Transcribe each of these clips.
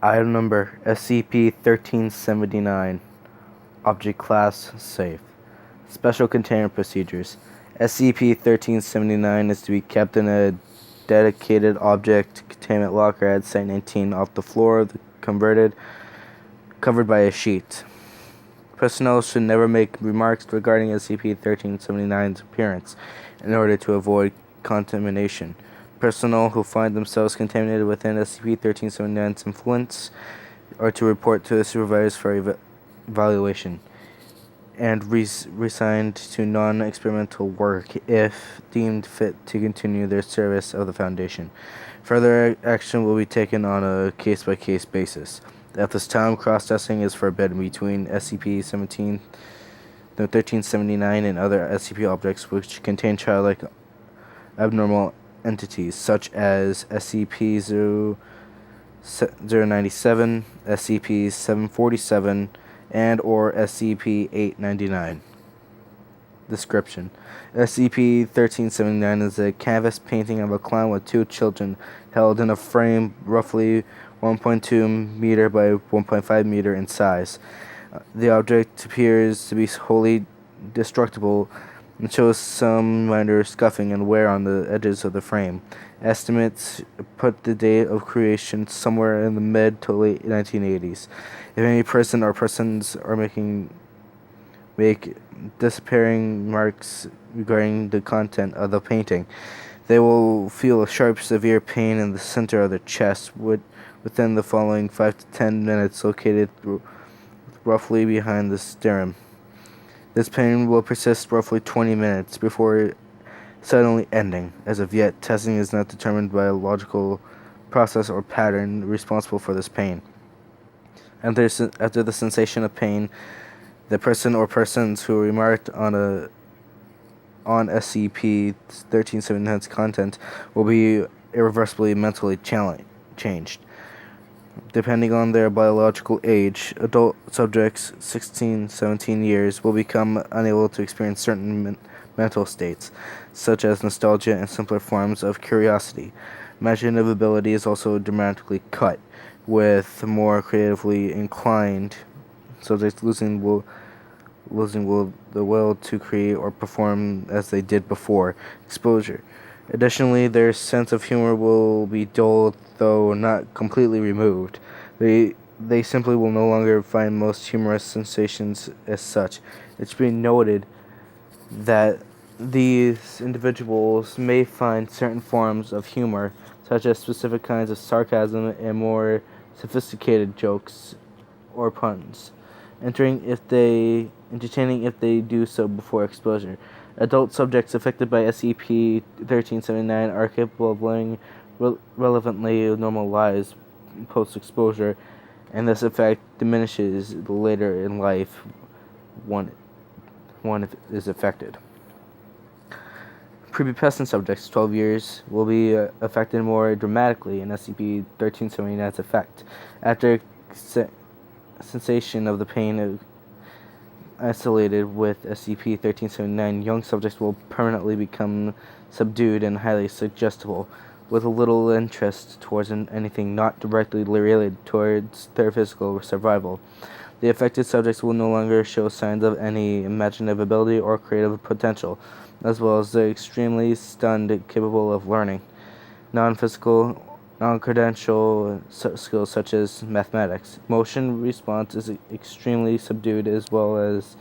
Item number SCP-1379. Object Class Safe. Special Containment Procedures. SCP-1379 is to be kept in a dedicated object containment locker at Site 19 off the floor of the covered by a sheet. Personnel should never make remarks regarding SCP-1379's appearance in order to avoid contamination. Personnel who find themselves contaminated within SCP-1379's influence are to report to the supervisors for evaluation and reassigned to non-experimental work if deemed fit to continue their service of the Foundation. Further action will be taken on a case-by-case basis. At this time, cross-testing is forbidden between SCP-1379 and other SCP objects which contain childlike abnormal entities, such as SCP-097, SCP-747, and or SCP-899. Description: SCP-1379 is a canvas painting of a clown with two children held in a frame roughly 1.2 meter by 1.5 meter in size. The object appears to be wholly destructible and shows some minor scuffing and wear on the edges of the frame. Estimates put the date of creation somewhere in the mid to late 1980s. If any person or persons are make disappearing marks regarding the content of the painting, they will feel a sharp, severe pain in the center of their chest within the following 5 to 10 minutes, located roughly behind the sternum. This pain will persist roughly 20 minutes before suddenly ending. As of yet, testing is not determined by a logical process or pattern responsible for this pain. After the sensation of pain, the person or persons who remarked on SCP-1379's content will be irreversibly mentally changed. Depending on their biological age, adult subjects 16-17 years will become unable to experience certain mental states, such as nostalgia and simpler forms of curiosity. Imaginative ability is also dramatically cut, with more creatively inclined subjects losing the will to create or perform as they did before exposure. Additionally, their sense of humor will be dulled, though not completely removed. They simply will no longer find most humorous sensations as such. It's been noted that these individuals may find certain forms of humor, such as specific kinds of sarcasm and more sophisticated jokes or puns, entertaining if they do so before exposure. Adult subjects affected by SCP-1379 are capable of living relevantly normal lives post-exposure, and this effect diminishes later in life one is affected. Prepubescent subjects 12 years will be affected more dramatically in SCP-1379's effect. After sensation of the pain isolated with SCP-1379, young subjects will permanently become subdued and highly suggestible, with little interest towards anything not directly related towards their physical survival. The affected subjects will no longer show signs of any imaginative ability or creative potential, as well as they're extremely stunned and capable of learning non-physical, non-credential skills such as mathematics. Motion response is extremely subdued, as well as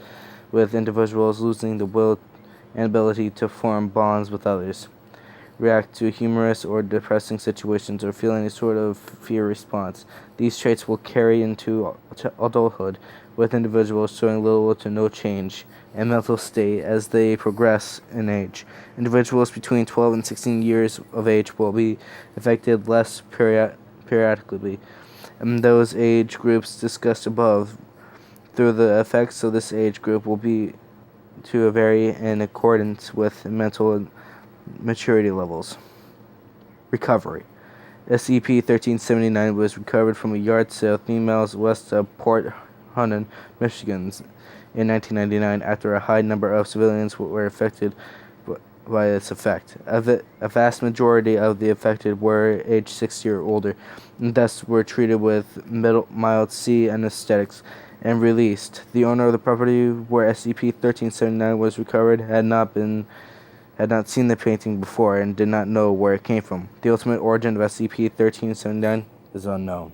with individuals losing the will and ability to form bonds with others, react to humorous or depressing situations, or feel any sort of fear response. These traits will carry into adulthood, with individuals showing little to no change in mental state as they progress in age. Individuals between 12 and 16 years of age will be affected less periodically. In those age groups discussed above, through the effects of this age group will be to vary in accordance with mental maturity levels. Recovery. SCP-1379 was recovered from a yard sale 3 miles west of Port Huron, Michigan in 1999 after a high number of civilians were affected by its effect. A vast majority of the affected were aged 60 or older, and thus were treated with mild C anesthetics and released. The owner of the property where SCP-1379 was recovered had not seen the painting before and did not know where it came from. The ultimate origin of SCP-1379 is unknown.